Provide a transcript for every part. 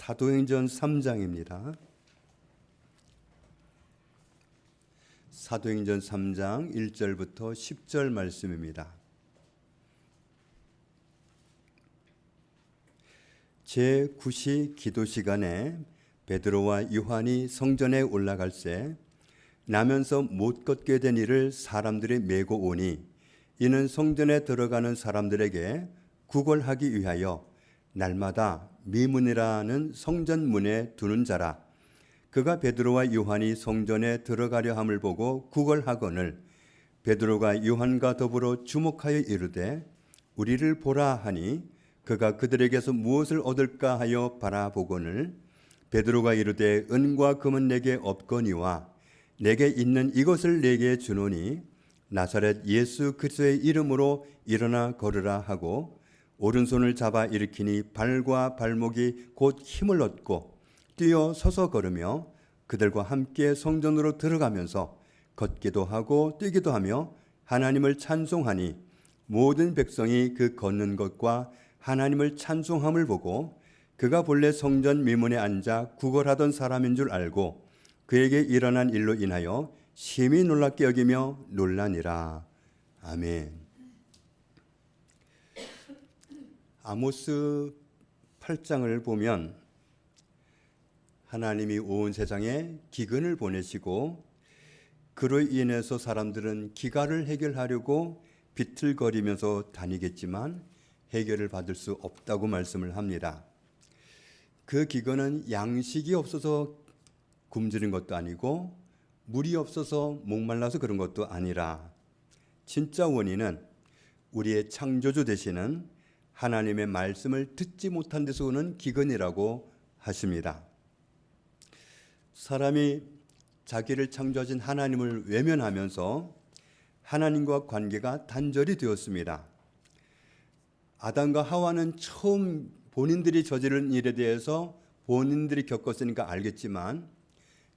사도행전 3장입니다. 사도행전 3장 1절부터 10절 말씀입니다. 제9시 기도 시간에 베드로와 요한이 성전에 올라갈새 나면서 못 걷게 된 이를 사람들이 메고 오니 이는 성전에 들어가는 사람들에게 구걸하기 위하여 날마다 미문이라는 성전문에 두는 자라. 그가 베드로와 요한이 성전에 들어가려 함을 보고 구걸하거늘 베드로가 요한과 더불어 주목하여 이르되 우리를 보라 하니 그가 그들에게서 무엇을 얻을까 하여 바라보거늘 베드로가 이르되 은과 금은 내게 없거니와 내게 있는 이것을 내게 주노니 나사렛 예수 그리스도의 이름으로 일어나 걸으라 하고 오른손을 잡아 일으키니 발과 발목이 곧 힘을 얻고 뛰어 서서 걸으며 그들과 함께 성전으로 들어가면서 걷기도 하고 뛰기도 하며 하나님을 찬송하니 모든 백성이 그 걷는 것과 하나님을 찬송함을 보고 그가 본래 성전 미문에 앉아 구걸하던 사람인 줄 알고 그에게 일어난 일로 인하여 심히 놀랍게 여기며 놀라니라. 아멘. 아모스 8장을 보면 하나님이 온 세상에 기근을 보내시고 그로 인해서 사람들은 기갈을 해결하려고 비틀거리면서 다니겠지만 해결을 받을 수 없다고 말씀을 합니다. 그 기근은 양식이 없어서 굶주린 것도 아니고 물이 없어서 목말라서 그런 것도 아니라 진짜 원인은 우리의 창조주 되시는 하나님의 말씀을 듣지 못한 데서 오는 기근이라고 하십니다. 사람이 자기를 창조하신 하나님을 외면하면서 하나님과 관계가 단절이 되었습니다. 아담과 하와는 처음 본인들이 저지른 일에 대해서 본인들이 겪었으니까 알겠지만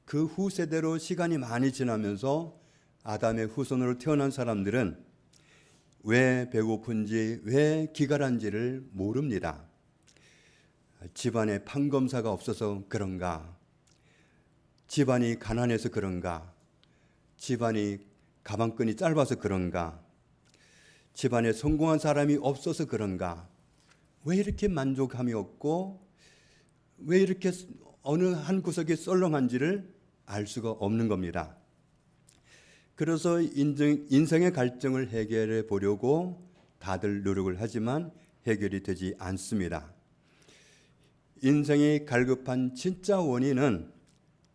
그 후 세대로 시간이 많이 지나면서 아담의 후손으로 태어난 사람들은 왜 배고픈지 왜 기갈한지를 모릅니다. 집안에 판검사가 없어서 그런가? 집안이 가난해서 그런가? 집안이 가방끈이 짧아서 그런가? 집안에 성공한 사람이 없어서 그런가? 왜 이렇게 만족함이 없고 왜 이렇게 어느 한 구석이 썰렁한지를 알 수가 없는 겁니다. 그래서 인생의 갈증을 해결해 보려고 다들 노력을 하지만 해결이 되지 않습니다. 인생이 갈급한 진짜 원인은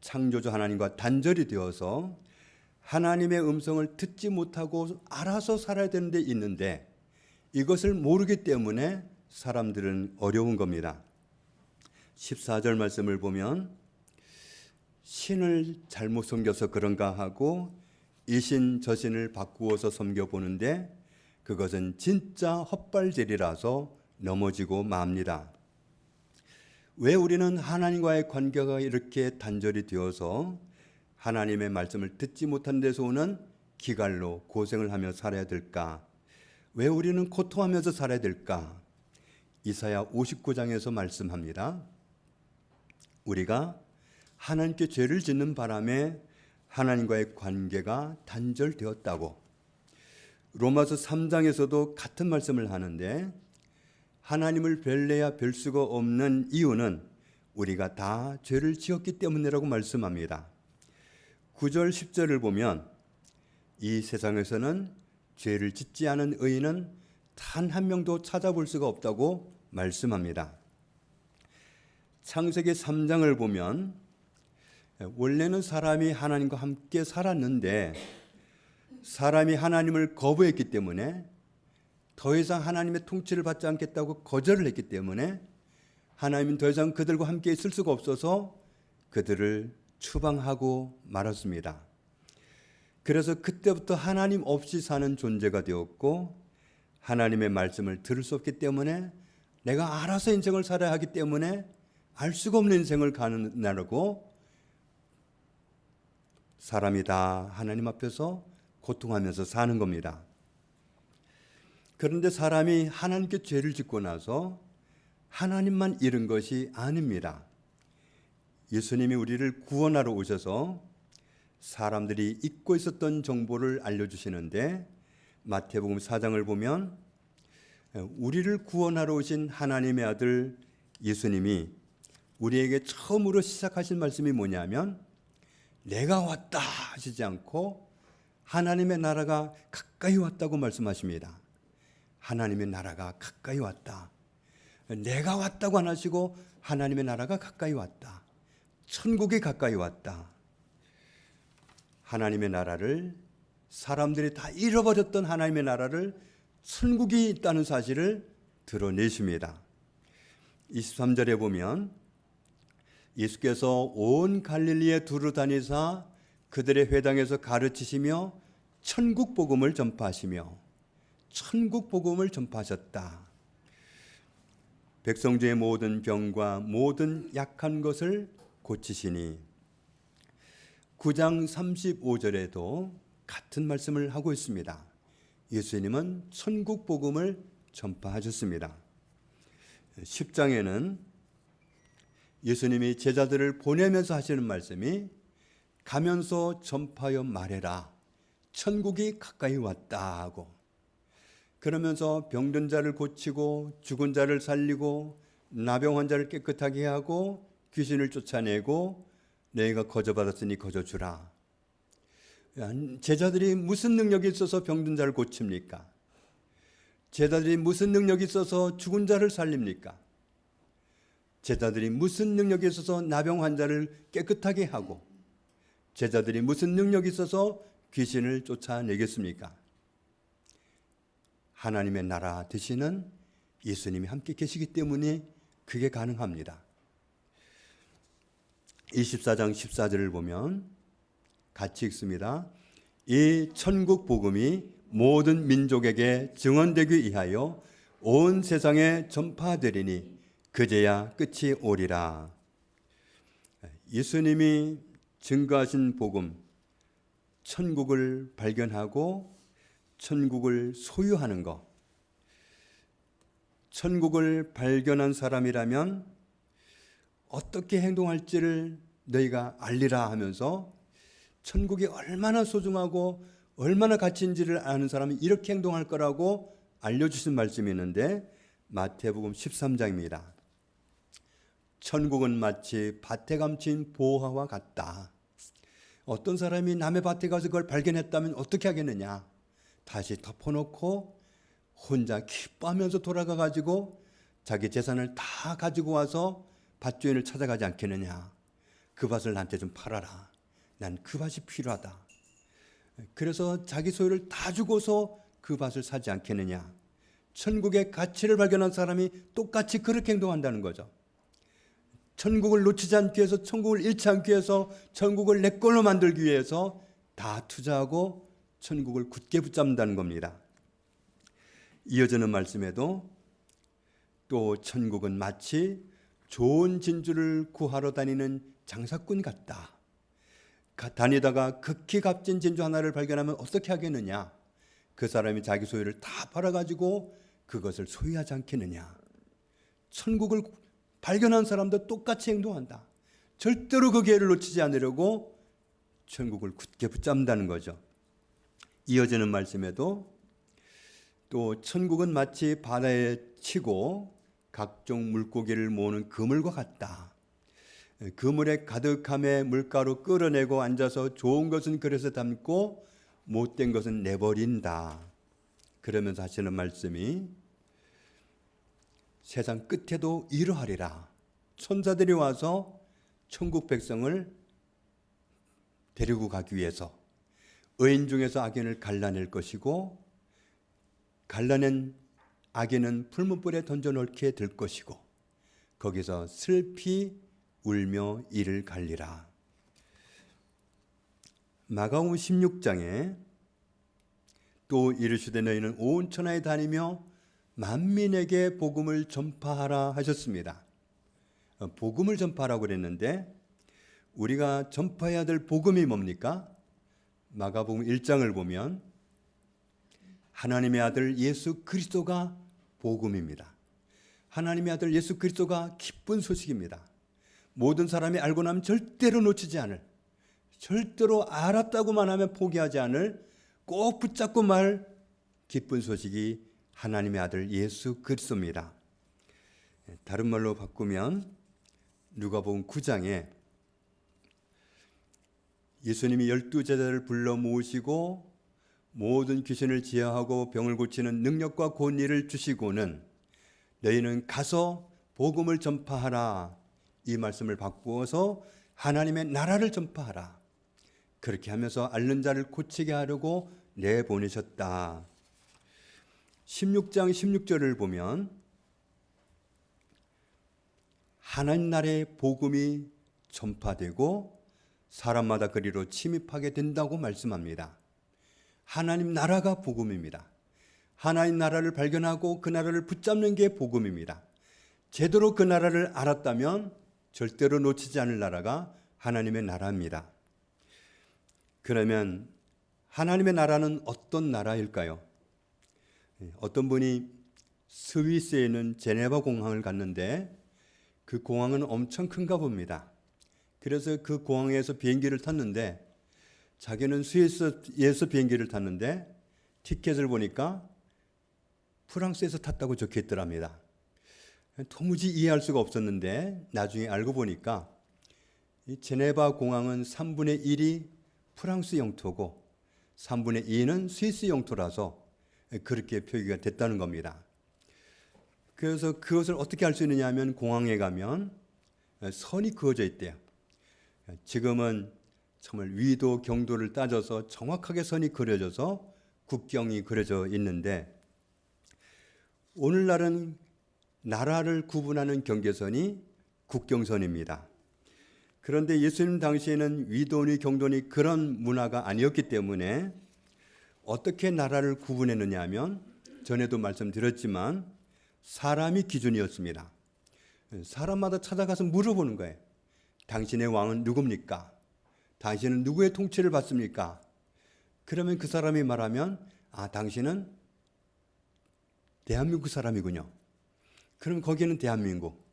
창조주 하나님과 단절이 되어서 하나님의 음성을 듣지 못하고 알아서 살아야 되는 데 있는데 이것을 모르기 때문에 사람들은 어려운 겁니다. 14절 말씀을 보면 신을 잘못 섬겨서 그런가 하고 이 신 저 신을 바꾸어서 섬겨보는데 그것은 진짜 헛발질이라서 넘어지고 맙니다. 왜 우리는 하나님과의 관계가 이렇게 단절이 되어서 하나님의 말씀을 듣지 못한 데서 오는 기갈로 고생을 하며 살아야 될까? 왜 우리는 고통하면서 살아야 될까? 이사야 59장에서 말씀합니다. 우리가 하나님께 죄를 짓는 바람에 하나님과의 관계가 단절되었다고. 로마서 3장에서도 같은 말씀을 하는데 하나님을 뵐래야 뵐 수가 없는 이유는 우리가 다 죄를 지었기 때문이라고 말씀합니다. 9절 10절을 보면 이 세상에서는 죄를 짓지 않은 의인은 단 한 명도 찾아볼 수가 없다고 말씀합니다. 창세기 3장을 보면 원래는 사람이 하나님과 함께 살았는데 사람이 하나님을 거부했기 때문에 더 이상 하나님의 통치를 받지 않겠다고 거절을 했기 때문에 하나님은 더 이상 그들과 함께 있을 수가 없어서 그들을 추방하고 말았습니다. 그래서 그때부터 하나님 없이 사는 존재가 되었고 하나님의 말씀을 들을 수 없기 때문에 내가 알아서 인생을 살아야 하기 때문에 알 수가 없는 인생을 가느라고 사람이 다 하나님 앞에서 고통하면서 사는 겁니다. 그런데 사람이 하나님께 죄를 짓고 나서 하나님만 잃은 것이 아닙니다. 예수님이 우리를 구원하러 오셔서 사람들이 잊고 있었던 정보를 알려주시는데, 마태복음 4장을 보면 우리를 구원하러 오신 하나님의 아들 예수님이 우리에게 처음으로 시작하신 말씀이 뭐냐면, 내가 왔다 하시지 않고 하나님의 나라가 가까이 왔다고 말씀하십니다. 하나님의 나라가 가까이 왔다. 내가 왔다고 안 하시고 하나님의 나라가 가까이 왔다. 천국이 가까이 왔다. 하나님의 나라를, 사람들이 다 잃어버렸던 하나님의 나라를, 천국이 있다는 사실을 드러내십니다. 23절에 보면 예수께서 온 갈릴리에 두루 다니사 그들의 회당에서 가르치시며 천국 복음을 전파하시며, 천국 복음을 전파하셨다. 백성 중의 모든 병과 모든 약한 것을 고치시니, 9장 35절에도 같은 말씀을 하고 있습니다. 예수님은 천국 복음을 전파하셨습니다. 10장에는 예수님이 제자들을 보내면서 하시는 말씀이, 가면서 전파하여 말해라, 천국이 가까이 왔다 하고, 그러면서 병든 자를 고치고 죽은 자를 살리고 나병 환자를 깨끗하게 하고 귀신을 쫓아내고 너희가 거저받았으니 거저주라. 제자들이 무슨 능력이 있어서 병든 자를 고칩니까? 제자들이 무슨 능력이 있어서 죽은 자를 살립니까? 제자들이 무슨 능력이 있어서 나병 환자를 깨끗하게 하고, 제자들이 무슨 능력이 있어서 귀신을 쫓아내겠습니까? 하나님의 나라 되시는 예수님이 함께 계시기 때문에 그게 가능합니다. 24장 14절을 보면 같이 읽습니다. 이 천국 복음이 모든 민족에게 증언되기 위하여 온 세상에 전파되리니 그제야 끝이 오리라. 예수님이 증거하신 복음, 천국을 발견하고 천국을 소유하는 것, 천국을 발견한 사람이라면 어떻게 행동할지를 너희가 알리라 하면서, 천국이 얼마나 소중하고 얼마나 가치 있는지를 아는 사람이 이렇게 행동할 거라고 알려주신 말씀이 있는데, 마태복음 13장입니다. 천국은 마치 밭에 감춘 보화와 같다. 어떤 사람이 남의 밭에 가서 그걸 발견했다면 어떻게 하겠느냐? 다시 덮어놓고 혼자 기뻐하면서 돌아가가지고 자기 재산을 다 가지고 와서 밭주인을 찾아가지 않겠느냐? 그 밭을 나한테 좀 팔아라. 난 그 밭이 필요하다. 그래서 자기 소유를 다 주고서 그 밭을 사지 않겠느냐? 천국의 가치를 발견한 사람이 똑같이 그렇게 행동한다는 거죠. 천국을 놓치지 않기 위해서, 천국을 잃지 않기 위해서, 천국을 내 걸로 만들기 위해서 다 투자하고 천국을 굳게 붙잡는다는 겁니다. 이어지는 말씀에도 또 천국은 마치 좋은 진주를 구하러 다니는 장사꾼 같다. 다니다가 극히 값진 진주 하나를 발견하면 어떻게 하겠느냐? 그 사람이 자기 소유를 다 팔아가지고 그것을 소유하지 않겠느냐? 천국을 발견한 사람도 똑같이 행동한다. 절대로 그 기회를 놓치지 않으려고 천국을 굳게 붙잡는다는 거죠. 이어지는 말씀에도 또 천국은 마치 바다에 치고 각종 물고기를 모으는 그물과 같다. 그물에 가득함에 물가로 끌어내고 앉아서 좋은 것은 그릇에 담고 못된 것은 내버린다. 그러면서 하시는 말씀이, 세상 끝에도 이러하리라. 천사들이 와서 천국 백성을 데리고 가기 위해서 의인 중에서 악인을 갈라낼 것이고, 갈라낸 악인은 풀무불에 던져놓게 될 것이고, 거기서 슬피 울며 이를 갈리라. 마가복음 16장에 또 이르시되 너희는 온 천하에 다니며 만민에게 복음을 전파하라 하셨습니다. 복음을 전파하라고 그랬는데, 우리가 전파해야 될 복음이 뭡니까? 마가복음 1장을 보면 하나님의 아들 예수 그리스도가 복음입니다. 하나님의 아들 예수 그리스도가 기쁜 소식입니다. 모든 사람이 알고 나면 절대로 놓치지 않을, 절대로 알았다고만 하면 포기하지 않을 꼭 붙잡고 말 기쁜 소식이 하나님의 아들 예수 그리스도입니다. 다른 말로 바꾸면 누가복음 9장에 예수님이 12제자를 불러 모으시고 모든 귀신을 제어하고 병을 고치는 능력과 권위를 주시고는 너희는 가서 복음을 전파하라, 이 말씀을 바꾸어서 하나님의 나라를 전파하라, 그렇게 하면서 앓는 자를 고치게 하려고 내보내셨다. 16장 16절을 보면 하나님 나라의 복음이 전파되고 사람마다 그리로 침입하게 된다고 말씀합니다. 하나님 나라가 복음입니다. 하나님 나라를 발견하고 그 나라를 붙잡는 게 복음입니다. 제대로 그 나라를 알았다면 절대로 놓치지 않을 나라가 하나님의 나라입니다. 그러면 하나님의 나라는 어떤 나라일까요? 어떤 분이 스위스에 있는 제네바 공항을 갔는데 그 공항은 엄청 큰가 봅니다. 그래서 그 공항에서 비행기를 탔는데 자기는 스위스에서 비행기를 탔는데 티켓을 보니까 프랑스에서 탔다고 적혀 있더랍니다. 도무지 이해할 수가 없었는데 나중에 알고 보니까 이 제네바 공항은 3분의 1이 프랑스 영토고 3분의 2는 스위스 영토라서 그렇게 표기가 됐다는 겁니다. 그래서 그것을 어떻게 알 수 있느냐 하면 공항에 가면 선이 그어져 있대요. 지금은 정말 위도 경도를 따져서 정확하게 선이 그려져서 국경이 그려져 있는데 오늘날은 나라를 구분하는 경계선이 국경선입니다. 그런데 예수님 당시에는 위도니 경도니 그런 문화가 아니었기 때문에 어떻게 나라를 구분했느냐 하면 전에도 말씀드렸지만 사람이 기준이었습니다. 사람마다 찾아가서 물어보는 거예요. 당신의 왕은 누굽니까? 당신은 누구의 통치를 받습니까? 그러면 그 사람이 말하면 당신은 대한민국 사람이군요. 그럼 거기는 대한민국.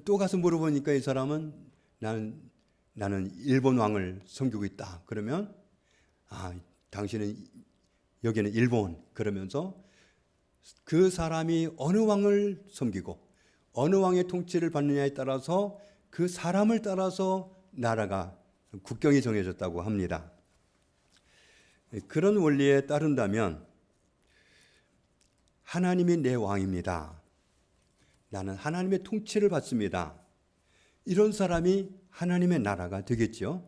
또 가서 물어보니까 이 사람은 나는 일본 왕을 섬기고 있다. 그러면 당신은 여기는 일본. 그러면서 그 사람이 어느 왕을 섬기고 어느 왕의 통치를 받느냐에 따라서 그 사람을 따라서 나라가 국경이 정해졌다고 합니다. 그런 원리에 따른다면 하나님이 내 왕입니다. 나는 하나님의 통치를 받습니다. 이런 사람이 하나님의 나라가 되겠죠.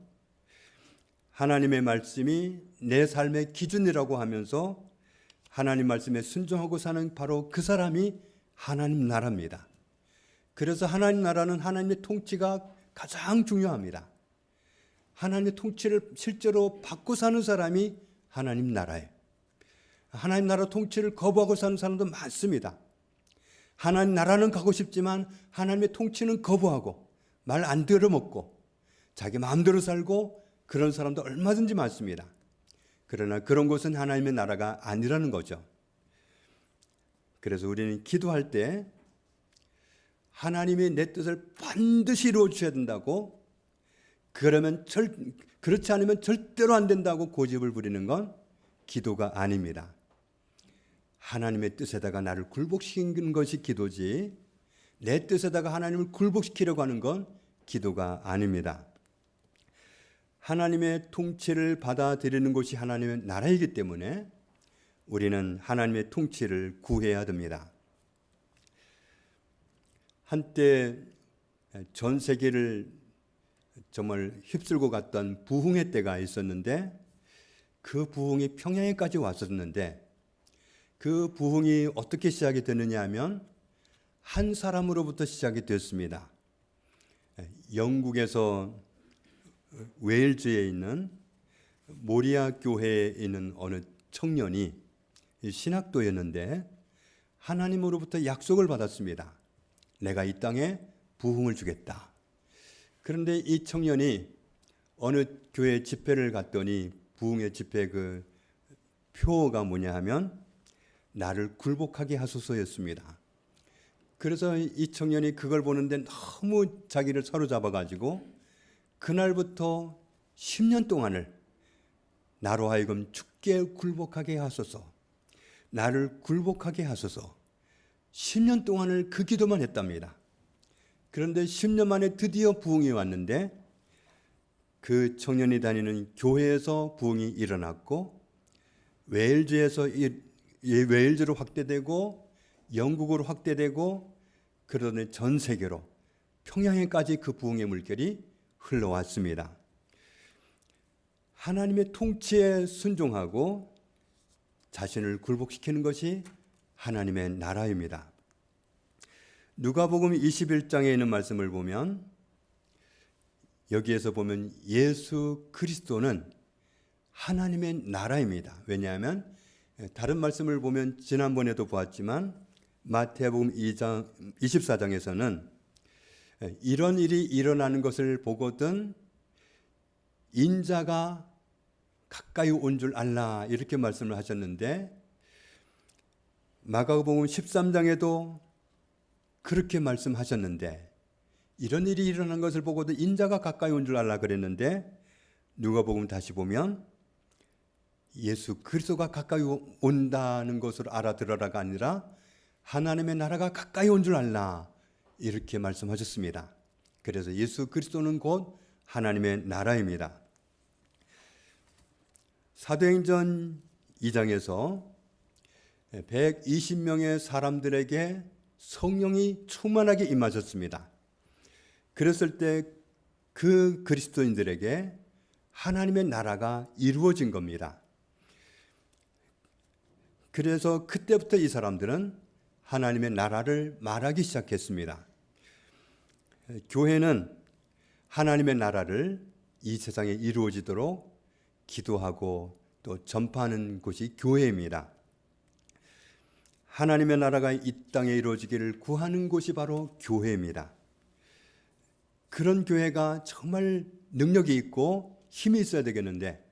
하나님의 말씀이 내 삶의 기준이라고 하면서 하나님 말씀에 순종하고 사는 바로 그 사람이 하나님 나라입니다. 그래서 하나님 나라는 하나님의 통치가 가장 중요합니다. 하나님의 통치를 실제로 받고 사는 사람이 하나님 나라예요. 하나님 나라 통치를 거부하고 사는 사람도 많습니다. 하나님 나라는 가고 싶지만 하나님의 통치는 거부하고 말 안 들어먹고 자기 마음대로 살고 그런 사람도 얼마든지 많습니다. 그러나 그런 것은 하나님의 나라가 아니라는 거죠. 그래서 우리는 기도할 때 하나님이 내 뜻을 반드시 이루어 주셔야 된다고, 그렇지 않으면 절대로 안 된다고 고집을 부리는 건 기도가 아닙니다. 하나님의 뜻에다가 나를 굴복시키는 것이 기도지, 내 뜻에다가 하나님을 굴복시키려고 하는 건 기도가 아닙니다. 하나님의 통치를 받아들이는 것이 하나님의 나라이기 때문에 우리는 하나님의 통치를 구해야 됩니다. 한때 전 세계를 정말 휩쓸고 갔던 부흥의 때가 있었는데 그 부흥이 평양에까지 왔었는데 그 부흥이 어떻게 시작이 되느냐 하면 한 사람으로부터 시작이 됐습니다. 영국에서 웨일즈에 있는 모리아 교회에 있는 어느 청년이 신학도였는데 하나님으로부터 약속을 받았습니다. 내가 이 땅에 부흥을 주겠다. 그런데 이 청년이 어느 교회 집회를 갔더니 부흥의 집회 그 표어가 뭐냐 하면 나를 굴복하게 하소서였습니다. 그래서 이 청년이 그걸 보는데 너무 자기를 사로잡아가지고 그날부터 10년 동안을 나로 하여금 죽게 굴복하게 하소서, 나를 굴복하게 하소서, 10년 동안을 그 기도만 했답니다. 그런데 10년 만에 드디어 부흥이 왔는데 그 청년이 다니는 교회에서 부흥이 일어났고 웨일즈에서 웨일즈로 확대되고 영국으로 확대되고 그러더니 전 세계로 평양에까지 그 부흥의 물결이 흘러왔습니다. 하나님의 통치에 순종하고 자신을 굴복시키는 것이 하나님의 나라입니다. 누가복음 21장에 있는 말씀을 보면 여기에서 보면 예수 그리스도는 하나님의 나라입니다. 왜냐하면 다른 말씀을 보면 지난번에도 보았지만 마태복음 2장 24장에서는 이런 일이 일어나는 것을 보거든 인자가 가까이 온 줄 알라 이렇게 말씀을 하셨는데 마가복음 13장에도 그렇게 말씀하셨는데 이런 일이 일어난 것을 보고도 인자가 가까이 온 줄 알라 그랬는데 누가복음 다시 보면 예수 그리스도가 가까이 온다는 것을 알아들어라가 아니라 하나님의 나라가 가까이 온 줄 알라 이렇게 말씀하셨습니다. 그래서 예수 그리스도는 곧 하나님의 나라입니다. 사도행전 2장에서 120명의 사람들에게 성령이 충만하게 임하셨습니다. 그랬을 때 그 그리스도인들에게 하나님의 나라가 이루어진 겁니다. 그래서 그때부터 이 사람들은 하나님의 나라를 말하기 시작했습니다. 교회는 하나님의 나라를 이 세상에 이루어지도록 기도하고 또 전파하는 곳이 교회입니다. 하나님의 나라가 이 땅에 이루어지기를 구하는 곳이 바로 교회입니다. 그런 교회가 정말 능력이 있고 힘이 있어야 되겠는데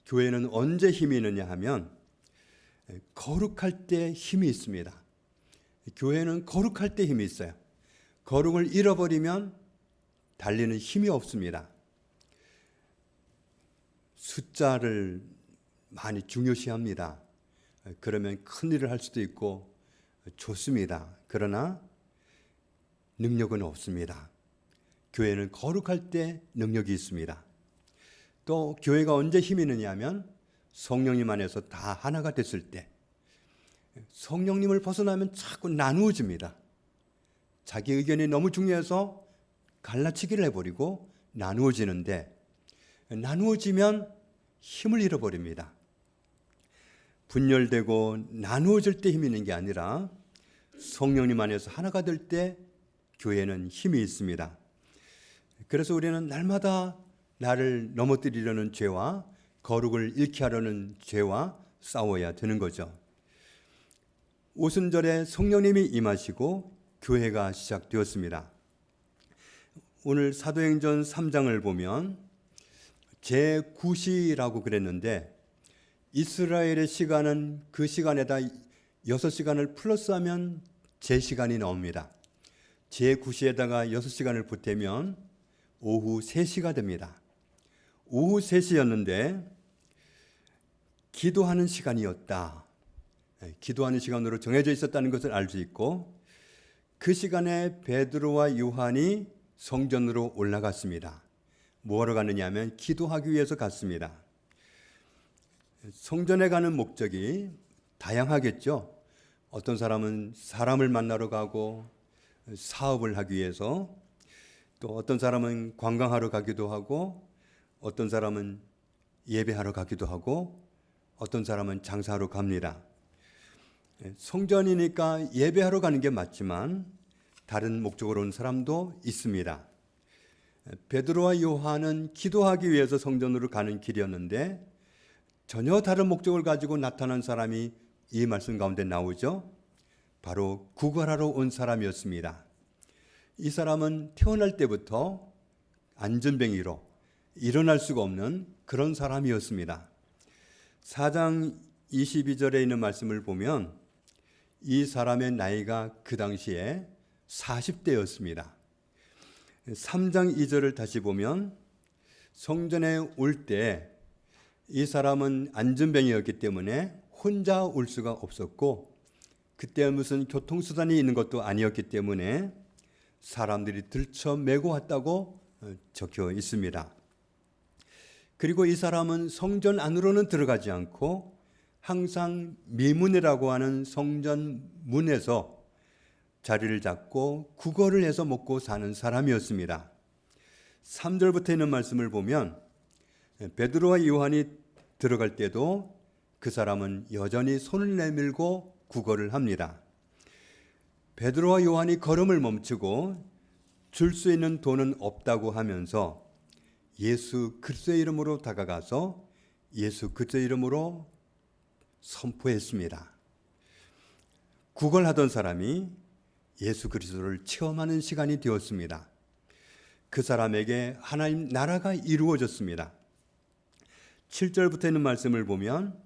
교회는 언제 힘이 있느냐 하면 거룩할 때 힘이 있습니다. 교회는 거룩할 때 힘이 있어요. 거룩을 잃어버리면 달리는 힘이 없습니다. 숫자를 많이 중요시합니다. 그러면 큰 일을 할 수도 있고 좋습니다. 그러나 능력은 없습니다. 교회는 거룩할 때 능력이 있습니다. 또 교회가 언제 힘이 있느냐 하면 성령님 안에서 다 하나가 됐을 때 성령님을 벗어나면 자꾸 나누어집니다. 자기 의견이 너무 중요해서 갈라치기를 해버리고 나누어지는데 나누어지면 힘을 잃어버립니다. 분열되고 나누어질 때 힘이 있는 게 아니라 성령님 안에서 하나가 될 때 교회는 힘이 있습니다. 그래서 우리는 날마다 나를 넘어뜨리려는 죄와 거룩을 잃게 하려는 죄와 싸워야 되는 거죠. 오순절에 성령님이 임하시고 교회가 시작되었습니다. 오늘 사도행전 3장을 보면 제9시라고 그랬는데 이스라엘의 시간은 그 시간에다 6시간을 플러스하면 제 시간이 나옵니다. 제9시에다가 6시간을 보태면 오후 3시가 됩니다. 오후 3시였는데 기도하는 시간이었다. 기도하는 시간으로 정해져 있었다는 것을 알 수 있고 그 시간에 베드로와 요한이 성전으로 올라갔습니다. 뭐하러 갔느냐 하면 기도하기 위해서 갔습니다. 성전에 가는 목적이 다양하겠죠. 어떤 사람은 사람을 만나러 가고 사업을 하기 위해서 또 어떤 사람은 관광하러 가기도 하고 어떤 사람은 예배하러 가기도 하고 어떤 사람은 장사하러 갑니다. 성전이니까 예배하러 가는 게 맞지만 다른 목적으로 온 사람도 있습니다. 베드로와 요한은 기도하기 위해서 성전으로 가는 길이었는데 전혀 다른 목적을 가지고 나타난 사람이 이 말씀 가운데 나오죠. 바로 구걸하러 온 사람이었습니다. 이 사람은 태어날 때부터 안전뱅이로 일어날 수가 없는 그런 사람이었습니다. 4장 22절에 있는 말씀을 보면 이 사람의 나이가 그 당시에 40대였습니다. 3장 2절을 다시 보면 성전에 올 때 이 사람은 안전뱅이였기 때문에 혼자 올 수가 없었고 그때 무슨 교통수단이 있는 것도 아니었기 때문에 사람들이 들쳐 메고 왔다고 적혀 있습니다. 그리고 이 사람은 성전 안으로는 들어가지 않고 항상 미문이라고 하는 성전 문에서 자리를 잡고 구걸을 해서 먹고 사는 사람이었습니다. 3절부터 있는 말씀을 보면 베드로와 요한이 들어갈 때도 그 사람은 여전히 손을 내밀고 구걸을 합니다. 베드로와 요한이 걸음을 멈추고 줄 수 있는 돈은 없다고 하면서 예수 그리스도의 이름으로 다가가서 예수 그리스도의 이름으로 선포했습니다. 구걸하던 사람이 예수 그리스도를 체험하는 시간이 되었습니다. 그 사람에게 하나님 나라가 이루어졌습니다. 7절부터 있는 말씀을 보면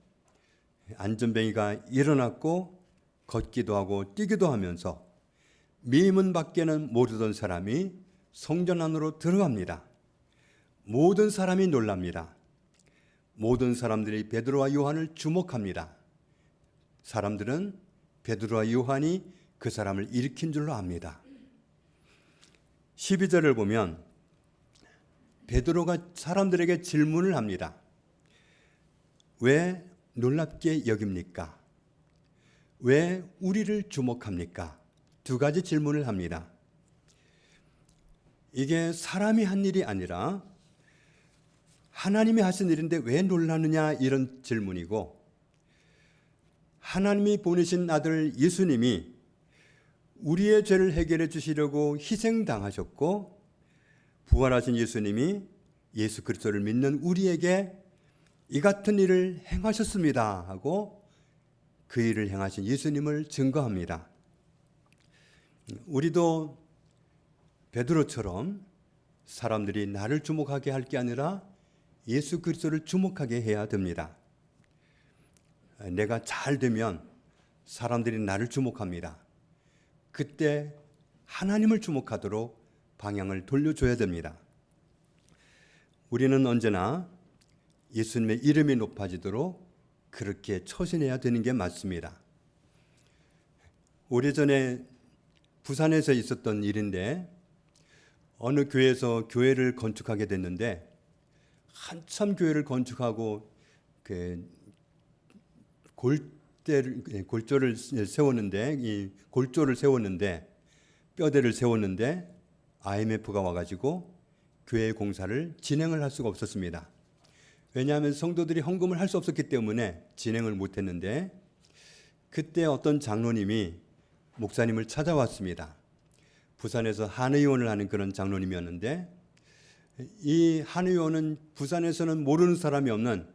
안전뱅이가 일어났고 걷기도 하고 뛰기도 하면서 미문 밖에는 모르던 사람이 성전 안으로 들어갑니다. 모든 사람이 놀랍니다. 모든 사람들이 베드로와 요한을 주목합니다. 사람들은 베드로와 요한이 그 사람을 일으킨 줄로 압니다. 12절을 보면 베드로가 사람들에게 질문을 합니다. 왜 놀랍게 여깁니까? 왜 우리를 주목합니까? 두 가지 질문을 합니다. 이게 사람이 한 일이 아니라 하나님이 하신 일인데 왜 놀라느냐 이런 질문이고, 하나님이 보내신 아들 예수님이 우리의 죄를 해결해 주시려고 희생당하셨고 부활하신 예수님이 예수 그리스도를 믿는 우리에게 이 같은 일을 행하셨습니다 하고 그 일을 행하신 예수님을 증거합니다. 우리도 베드로처럼 사람들이 나를 주목하게 할 게 아니라 예수 그리스도를 주목하게 해야 됩니다. 내가 잘 되면 사람들이 나를 주목합니다. 그때 하나님을 주목하도록 방향을 돌려줘야 됩니다. 우리는 언제나 예수님의 이름이 높아지도록 그렇게 처신해야 되는 게 맞습니다. 오래전에 부산에서 있었던 일인데 어느 교회에서 교회를 건축하게 됐는데 한참 교회를 건축하고 골조를 세웠는데 이 골조를 세웠는데 뼈대를 세웠는데 IMF가 와가지고 교회 공사를 진행을 할 수가 없었습니다. 왜냐하면 성도들이 헌금을 할 수 없었기 때문에 진행을 못했는데 그때 어떤 장로님이 목사님을 찾아왔습니다. 부산에서 한의원을 하는 그런 장로님이었는데 이 한의원은 부산에서는 모르는 사람이 없는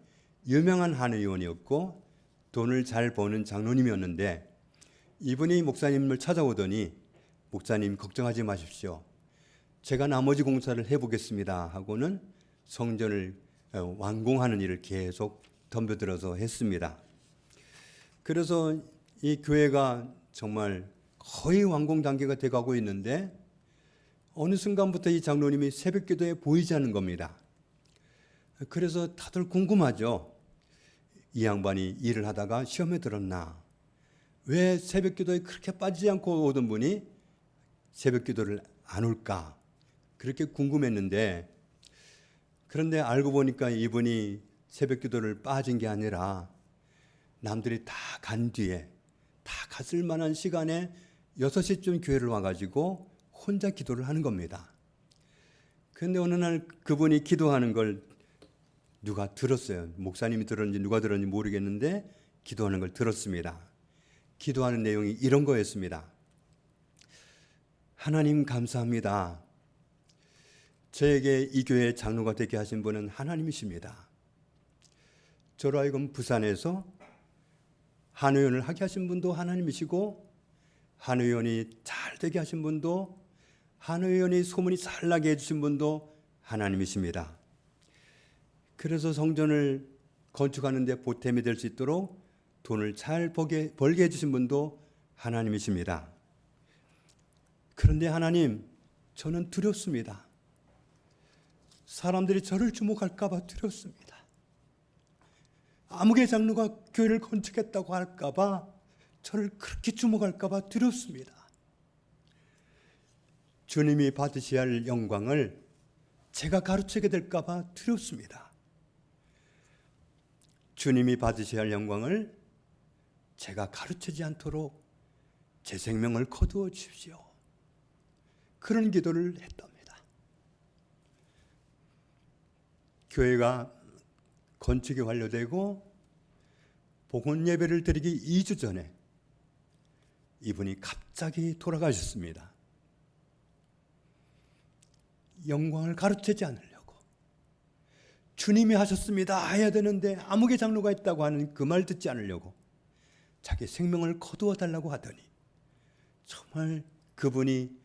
유명한 한의원이었고 돈을 잘 버는 장로님이었는데 이분이 목사님을 찾아오더니 목사님 걱정하지 마십시오. 제가 나머지 공사를 해보겠습니다 하고는 성전을 완공하는 일을 계속 덤벼들어서 했습니다. 그래서 이 교회가 정말 거의 완공 단계가 돼가고 있는데 어느 순간부터 이 장로님이 새벽 기도에 보이지 않는 겁니다. 그래서 다들 궁금하죠. 이 양반이 일을 하다가 시험에 들었나? 왜 새벽 기도에 그렇게 빠지지 않고 오던 분이 새벽 기도를 안 올까? 그렇게 궁금했는데 그런데 알고 보니까 이분이 새벽 기도를 빠진 게 아니라 남들이 다 간 뒤에 다 갔을 만한 시간에 6시쯤 교회를 와가지고 혼자 기도를 하는 겁니다. 그런데 어느 날 그분이 기도하는 걸 누가 들었어요. 목사님이 들었는지 누가 들었는지 모르겠는데 기도하는 걸 들었습니다. 기도하는 내용이 이런 거였습니다. 하나님 감사합니다. 저에게 이 교회의 장로가 되게 하신 분은 하나님이십니다. 저로 하여금 부산에서 한의원을 하게 하신 분도 하나님이시고 한의원이 잘 되게 하신 분도 한의원이 소문이 잘 나게 해주신 분도 하나님이십니다. 그래서 성전을 건축하는 데 보탬이 될 수 있도록 돈을 잘 벌게 해주신 분도 하나님이십니다. 그런데 하나님, 저는 두렵습니다. 사람들이 저를 주목할까 봐 두렵습니다. 아무개 장로가 교회를 건축했다고 할까 봐, 저를 그렇게 주목할까 봐 두렵습니다. 주님이 받으셔야 할 영광을 제가 가르치게 될까 봐 두렵습니다. 주님이 받으셔야 할 영광을 제가 가르치지 않도록 제 생명을 거두어 주십시오. 그런 기도를 했답니다. 교회가 건축이 완료되고 복원 예배를 드리기 2주 전에 이분이 갑자기 돌아가셨습니다. 영광을 가르치지 않으려고, 주님이 하셨습니다 해야 되는데 아무개 장로가 있다고 하는 그 말 듣지 않으려고 자기 생명을 거두어 달라고 하더니 정말 그분이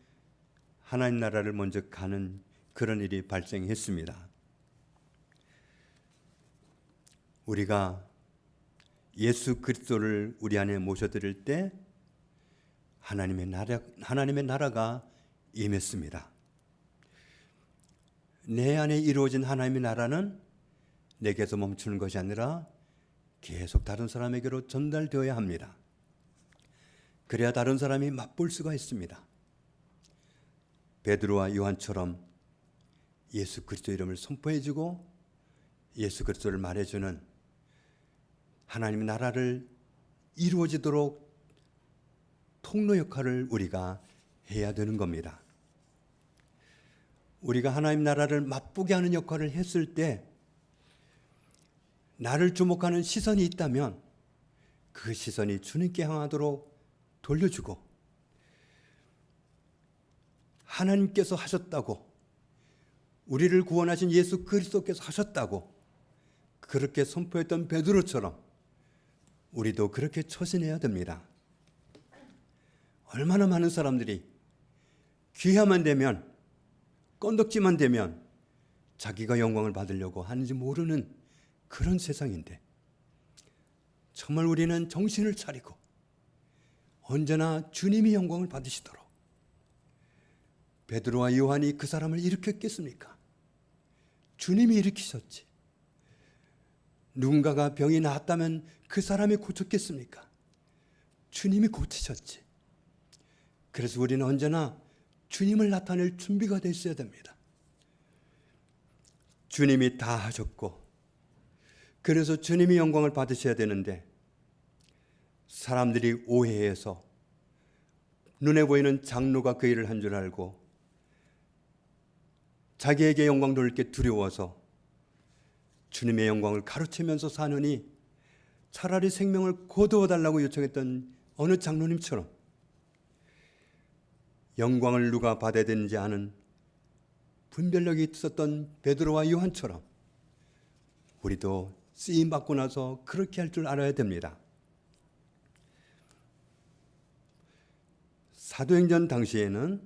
하나님 나라를 먼저 가는 그런 일이 발생했습니다. 우리가 예수 그리스도를 우리 안에 모셔드릴 때 하나님의 나라가 임했습니다. 내 안에 이루어진 하나님의 나라는 내게서 멈추는 것이 아니라 계속 다른 사람에게로 전달되어야 합니다. 그래야 다른 사람이 맛볼 수가 있습니다. 베드로와 요한처럼 예수 그리스도 이름을 선포해주고 예수 그리스도를 말해주는 하나님의 나라를 이루어지도록 통로 역할을 우리가 해야 되는 겁니다. 우리가 하나님 나라를 맛보게 하는 역할을 했을 때 나를 주목하는 시선이 있다면 그 시선이 주님께 향하도록 돌려주고, 하나님께서 하셨다고, 우리를 구원하신 예수 그리스도께서 하셨다고 그렇게 선포했던 베드로처럼 우리도 그렇게 처신해야 됩니다. 얼마나 많은 사람들이 귀하만 되면, 건덕지만 되면 자기가 영광을 받으려고 하는지 모르는 그런 세상인데, 정말 우리는 정신을 차리고 언제나 주님이 영광을 받으시도록, 베드로와 요한이 그 사람을 일으켰겠습니까? 주님이 일으키셨지. 누군가가 병이 나았다면 그 사람이 고쳤겠습니까? 주님이 고치셨지. 그래서 우리는 언제나 주님을 나타낼 준비가 되어 있어야 됩니다. 주님이 다 하셨고, 그래서 주님이 영광을 받으셔야 되는데 사람들이 오해해서 눈에 보이는 장로가 그 일을 한 줄 알고 자기에게 영광 돌릴 게 두려워서 주님의 영광을 가르치면서 사느니 차라리 생명을 거두어 달라고 요청했던 어느 장로님처럼 영광을 누가 받아야 되는지 아는 분별력이 있었던 베드로와 요한처럼 우리도 쓰임 받고 나서 그렇게 할 줄 알아야 됩니다. 사도행전 당시에는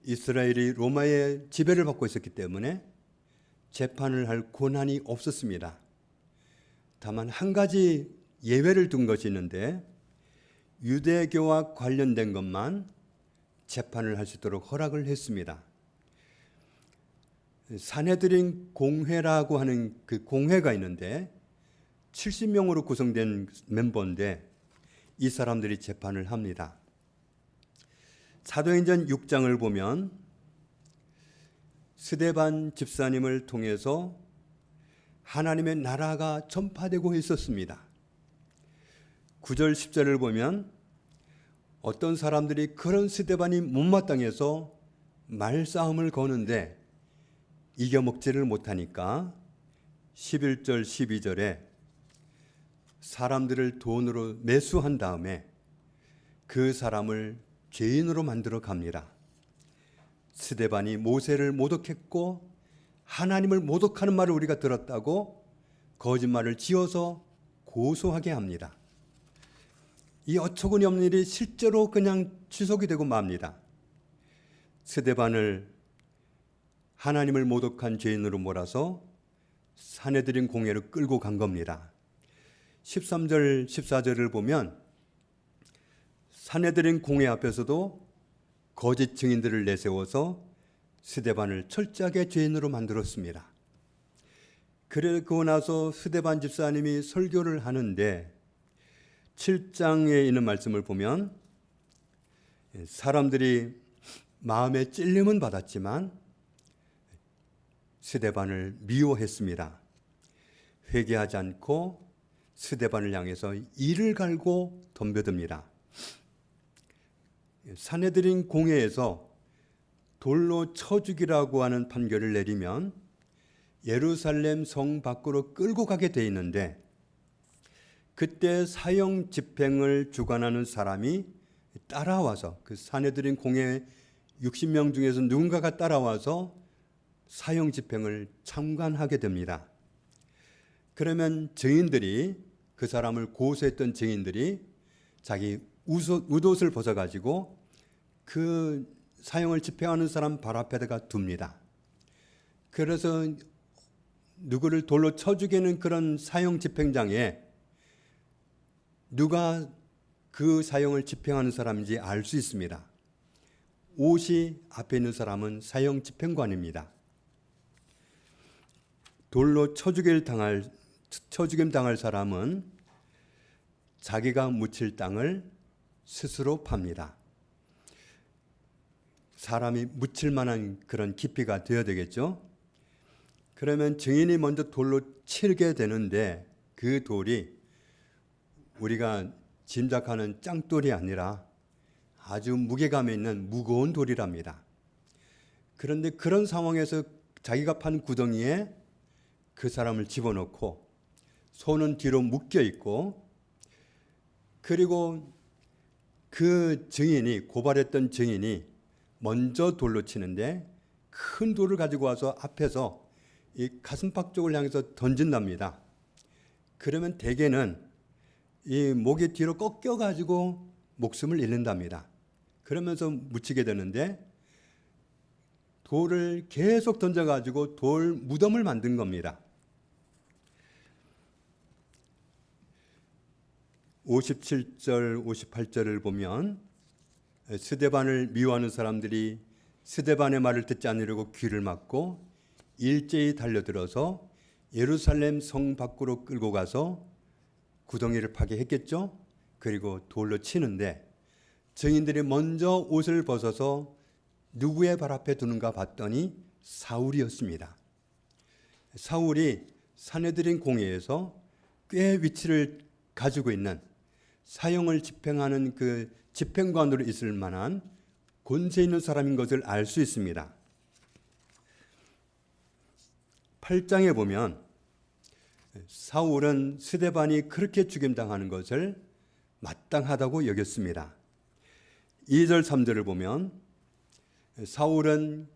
이스라엘이 로마의 지배를 받고 있었기 때문에 재판을 할 권한이 없었습니다. 다만 한 가지 예외를 둔 것이 있는데 유대교와 관련된 것만 재판을 할 수 있도록 허락을 했습니다. 산헤드린 공회라고 하는 그 공회가 있는데 70명으로 구성된 멤버인데 이 사람들이 재판을 합니다. 사도행전 6장을 보면 스데반 집사님을 통해서 하나님의 나라가 전파되고 있었습니다. 9절 10절을 보면 어떤 사람들이 그런 스데반이 못마땅해서 말싸움을 거는데 이겨먹지를 못하니까 11절 12절에 사람들을 돈으로 매수한 다음에 그 사람을 죄인으로 만들어 갑니다. 스데반이 모세를 모독했고 하나님을 모독하는 말을 우리가 들었다고 거짓말을 지어서 고소하게 합니다. 이 어처구니 없는 일이 실제로 그냥 지속이 되고 맙니다. 스데반을 하나님을 모독한 죄인으로 몰아서 산헤드린 공회로 끌고 간 겁니다. 13절 14절을 보면 산헤드린 공회 앞에서도 거짓 증인들을 내세워서 스데반을 철저하게 죄인으로 만들었습니다. 그러고 나서 스데반 집사님이 설교를 하는데 7장에 있는 말씀을 보면 사람들이 마음에 찔림은 받았지만 스데반을 미워했습니다. 회개하지 않고 스데반을 향해서 이를 갈고 덤벼듭니다. 산헤드린 공회에서 돌로 쳐 죽이라고 하는 판결을 내리면 예루살렘 성 밖으로 끌고 가게 돼 있는데, 그때 사형 집행을 주관하는 사람이 따라와서, 그 산헤드린 공회 60명 중에서 누군가가 따라와서 사형 집행을 참관하게 됩니다. 그러면 증인들이, 그 사람을 고소했던 증인들이 자기 웃옷을 벗어가지고 그 사형을 집행하는 사람 발 앞에다가 둡니다. 그래서 누구를 돌로 쳐 죽이는 그런 사형 집행장에 누가 그 사형을 집행하는 사람인지 알 수 있습니다. 옷이 앞에 있는 사람은 사형 집행관입니다. 돌로 쳐 죽임 당할 사람은 자기가 묻힐 땅을 스스로 팝니다. 사람이 묻힐 만한 그런 깊이가 되어야 되겠죠. 그러면 증인이 먼저 돌로 치게 되는데, 그 돌이 우리가 짐작하는 짱돌이 아니라 아주 무게감 있는 무거운 돌이랍니다. 그런데 그런 상황에서 자기가 판 구덩이에 그 사람을 집어넣고 손은 뒤로 묶여 있고, 그리고 그 증인이, 고발했던 증인이 먼저 돌로 치는데 큰 돌을 가지고 와서 앞에서 이 가슴팍 쪽을 향해서 던진답니다. 그러면 대개는 이 목이 뒤로 꺾여 가지고 목숨을 잃는답니다. 그러면서 묻히게 되는데 돌을 계속 던져 가지고 돌 무덤을 만든 겁니다. 57절 58절을 보면 스데반을 미워하는 사람들이 스데반의 말을 듣지 않으려고 귀를 막고 일제히 달려들어서 예루살렘 성 밖으로 끌고 가서 구덩이를 파게 했겠죠. 그리고 돌로 치는데 증인들이 먼저 옷을 벗어서 누구의 발 앞에 두는가 봤더니 사울이었습니다. 사울이 산헤드린 공회에서 꽤 위치를 가지고 있는, 사형을 집행하는 그 집행관으로 있을 만한 권세 있는 사람인 것을 알 수 있습니다. 8장에 보면 사울은 스데반이 그렇게 죽임당하는 것을 마땅하다고 여겼습니다. 2절 3절을 보면 사울은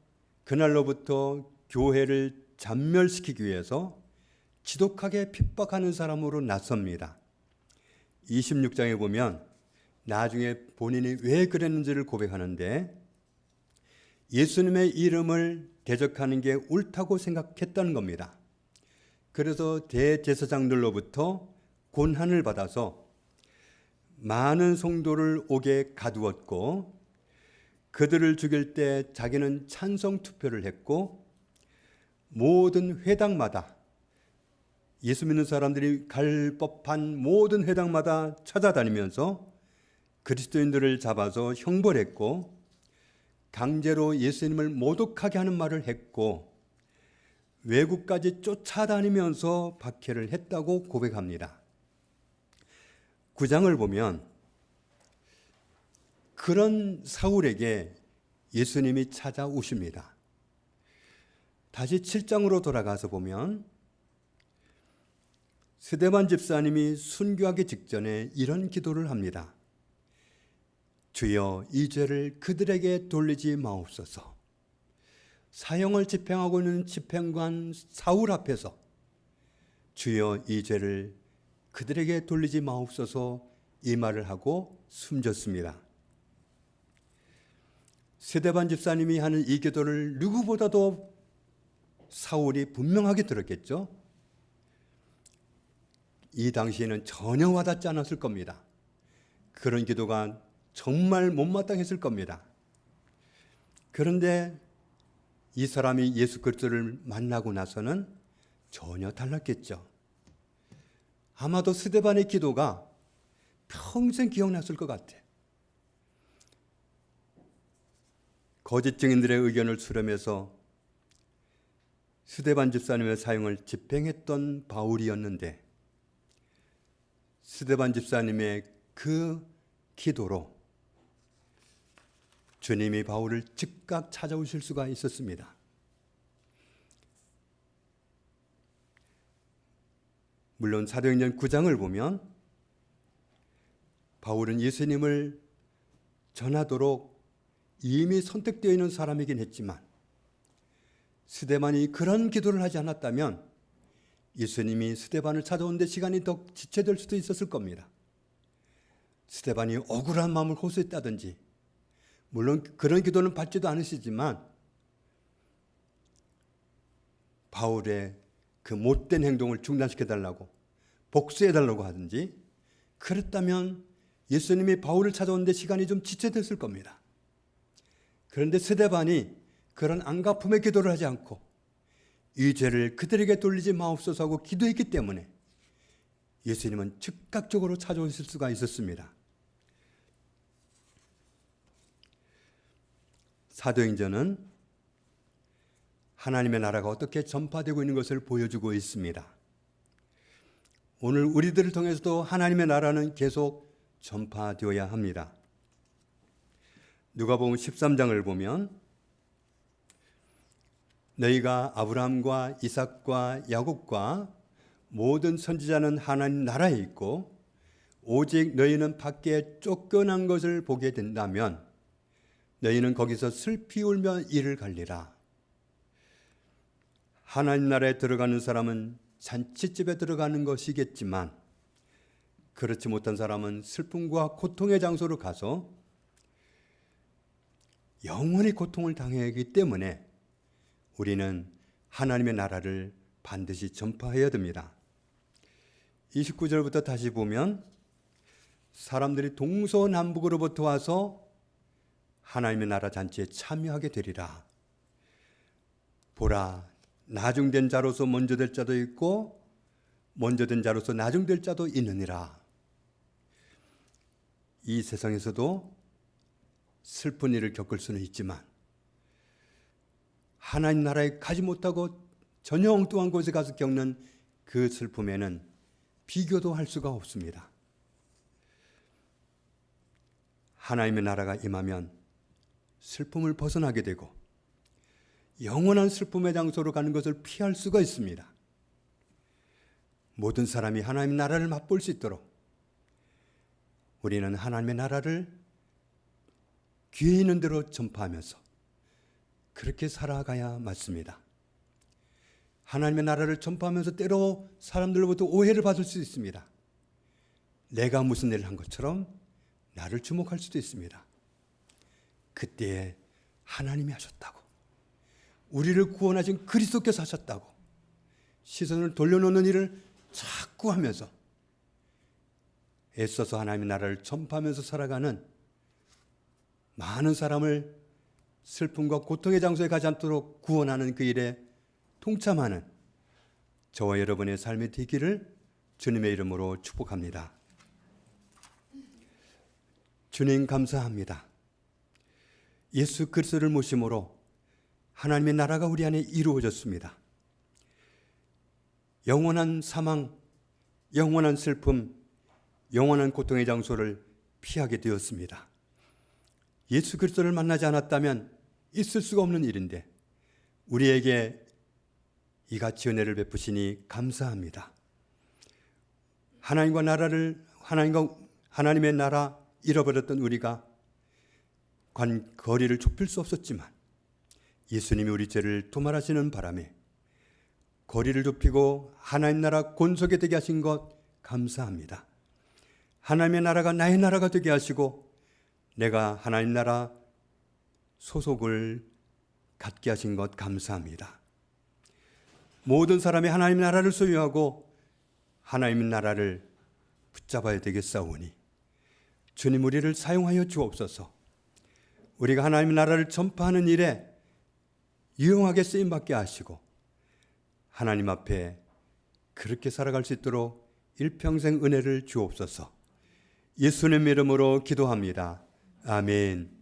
그날로부터 교회를 잔멸시키기 위해서 지독하게 핍박하는 사람으로 나섭니다. 26장에 보면 나중에 본인이 왜 그랬는지를 고백하는데, 예수님의 이름을 대적하는 게 옳다고 생각했다는 겁니다. 그래서 대제사장들로부터 권한을 받아서 많은 성도를 옥에 가두었고, 그들을 죽일 때 자기는 찬성 투표를 했고, 모든 회당마다, 예수 믿는 사람들이 갈 법한 모든 회당마다 찾아다니면서 그리스도인들을 잡아서 형벌했고, 강제로 예수님을 모독하게 하는 말을 했고, 외국까지 쫓아다니면서 박해를 했다고 고백합니다. 9장을 보면 그런 사울에게 예수님이 찾아오십니다. 다시 7장으로 돌아가서 보면 스데반 집사님이 순교하기 직전에 이런 기도를 합니다. 주여, 이 죄를 그들에게 돌리지 마옵소서. 사형을 집행하고 있는 집행관 사울 앞에서 주여, 이 죄를 그들에게 돌리지 마옵소서, 이 말을 하고 숨졌습니다. 스데반 집사님이 하는 이 기도를 누구보다도 사울이 분명하게 들었겠죠. 이 당시에는 전혀 와닿지 않았을 겁니다. 그런 기도가 정말 못마땅했을 겁니다. 그런데 이 사람이 예수 그리스도를 만나고 나서는 전혀 달랐겠죠. 아마도 스데반의 기도가 평생 기억났을 것 같아. 거짓 증인들의 의견을 수렴해서 스데반 집사님의 사형을 집행했던 바울이었는데 스데반 집사님의 그 기도로 주님이 바울을 즉각 찾아오실 수가 있었습니다. 물론 사도행전 9장을 보면 바울은 예수님을 전하도록 이미 선택되어 있는 사람이긴 했지만 스데반이 그런 기도를 하지 않았다면 예수님이 스데반을 찾아오는데 시간이 더 지체될 수도 있었을 겁니다. 스데반이 억울한 마음을 호소했다든지, 물론 그런 기도는 받지도 않으시지만 바울의 그 못된 행동을 중단시켜달라고 복수해달라고 하든지, 그랬다면 예수님이 바울을 찾아오는데 시간이 좀 지체됐을 겁니다. 그런데 스데반이 그런 안갚음의 기도를 하지 않고 이 죄를 그들에게 돌리지 마옵소서 하고 기도했기 때문에 예수님은 즉각적으로 찾아오실 수가 있었습니다. 사도행전은 하나님의 나라가 어떻게 전파되고 있는 것을 보여주고 있습니다. 오늘 우리들을 통해서도 하나님의 나라는 계속 전파되어야 합니다. 누가복음 13장을 보면 너희가 아브라함과 이삭과 야곱과 모든 선지자는 하나님 나라에 있고 오직 너희는 밖에 쫓겨난 것을 보게 된다면 너희는 거기서 슬피 울며 이를 갈리라. 하나님 나라에 들어가는 사람은 잔치집에 들어가는 것이겠지만 그렇지 못한 사람은 슬픔과 고통의 장소로 가서 영원히 고통을 당해야 하기 때문에 우리는 하나님의 나라를 반드시 전파해야 됩니다. 29절부터 다시 보면 사람들이 동서남북으로부터 와서 하나님의 나라 잔치에 참여하게 되리라. 보라, 나중된 자로서 먼저 될 자도 있고 먼저 된 자로서 나중될 자도 있느니라. 이 세상에서도 슬픈 일을 겪을 수는 있지만 하나님 나라에 가지 못하고 전혀 엉뚱한 곳에 가서 겪는 그 슬픔에는 비교도 할 수가 없습니다. 하나님의 나라가 임하면 슬픔을 벗어나게 되고 영원한 슬픔의 장소로 가는 것을 피할 수가 있습니다. 모든 사람이 하나님의 나라를 맛볼 수 있도록 우리는 하나님의 나라를 귀에 있는 대로 전파하면서 그렇게 살아가야 맞습니다. 하나님의 나라를 전파하면서 때로 사람들로부터 오해를 받을 수 있습니다. 내가 무슨 일을 한 것처럼 나를 주목할 수도 있습니다. 그때에 하나님이 하셨다고, 우리를 구원하신 그리스도께서 하셨다고 시선을 돌려놓는 일을 자꾸 하면서 애써서 하나님의 나라를 전파하면서 살아가는 많은 사람을 슬픔과 고통의 장소에 가지 않도록 구원하는 그 일에 동참하는 저와 여러분의 삶이 되기를 주님의 이름으로 축복합니다. 주님 감사합니다. 예수 그리스도를 모심으로 하나님의 나라가 우리 안에 이루어졌습니다. 영원한 사망, 영원한 슬픔, 영원한 고통의 장소를 피하게 되었습니다. 예수 그리스도를 만나지 않았다면 있을 수가 없는 일인데 우리에게 이같이 은혜를 베푸시니 감사합니다. 하나님의 나라 잃어버렸던 우리가 거리를 좁힐 수 없었지만 예수님이 우리 죄를 도말하시는 바람에 거리를 좁히고 하나님 나라 권속에 되게 하신 것 감사합니다. 하나님의 나라가 나의 나라가 되게 하시고 내가 하나님 나라 소속을 갖게 하신 것 감사합니다. 모든 사람이 하나님 나라를 소유하고 하나님의 나라를 붙잡아야 되겠사오니 주님 우리를 사용하여 주옵소서. 우리가 하나님의 나라를 전파하는 일에 유용하게 쓰임받게 하시고 하나님 앞에 그렇게 살아갈 수 있도록 일평생 은혜를 주옵소서. 예수님의 이름으로 기도합니다. 아멘.